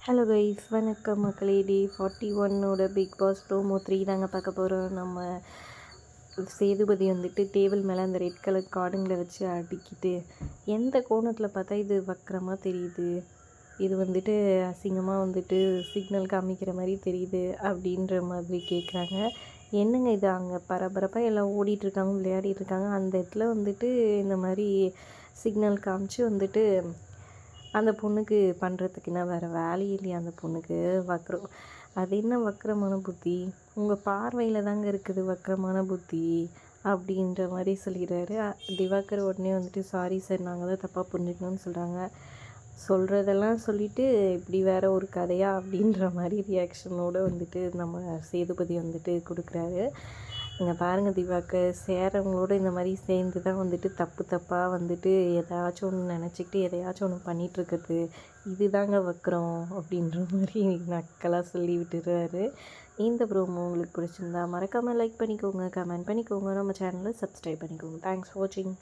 Hello guys, வணக்கம் மக்களே. டே 41 big pass promo 3 தாங்க பார்க்க போகிறோம். நம்ம சேதுபதி வந்துட்டு டேபிள் மேலே அந்த ரெட் கலர் கார்டுங்களை வச்சு அடிக்கிட்டு எந்த கோணத்தில் பார்த்தா இது வக்கரமாக தெரியுது, இது வந்துட்டு அசிங்கமாக வந்துட்டு சிக்னல் காமிக்கிற மாதிரி தெரியுது அப்படின்ற மாதிரி கேட்குறாங்க. என்னங்க இது, அங்கே பரபரப்பாக எல்லாம் ஓடிட்டுருக்காங்க, விளையாடிட்டுருக்காங்க. அந்த இடத்துல வந்துட்டு இந்த மாதிரி சிக்னல் காமிச்சு வந்துட்டு அந்த பொண்ணுக்கு பண்ணுறதுக்கு என்ன வேறு வேலையே இல்லையா? அந்த பொண்ணுக்கு வக்ரம், அது என்ன வக்கரமான புத்தி? உங்கள் பார்வையில் தாங்க இருக்குது வக்கரமான புத்தி அப்படின்ற மாதிரி சொல்லிடுறாரு. திவாகர் உடனே வந்துட்டு சாரி சார், நாங்கள் தான் தப்பாக புரிஞ்சுக்கணும்னு சொல்கிறாங்க. சொல்கிறதெல்லாம் சொல்லிவிட்டு இப்படி வேற ஒரு கதையா அப்படின்ற மாதிரி ரியாக்ஷனோடு வந்துட்டு நம்ம சேதுபதி வந்துட்டு கொடுக்குறாரு. இங்கே பாருங்கள், திவாகர் சேரவங்களோட இந்த மாதிரி சேர்ந்து தான் வந்துட்டு தப்பாக வந்துட்டு எதாச்சும் ஒன்று நினச்சிக்கிட்டு எதையாச்சும் ஒன்று பண்ணிகிட்ருக்குறது, இது தாங்க வக்கரம் அப்படின்ற மாதிரி நக்கலாக சொல்லி விட்டுறாரு. இந்த ப்ரோமோ உங்களுக்கு பிடிச்சிருந்தா மறக்காமல் லைக் பண்ணிக்கோங்க, கமெண்ட் பண்ணிக்கோங்க, நம்ம சேனலை சப்ஸ்கிரைப் பண்ணிக்கோங்க. தேங்க்ஸ் ஃபார் வாட்சிங்.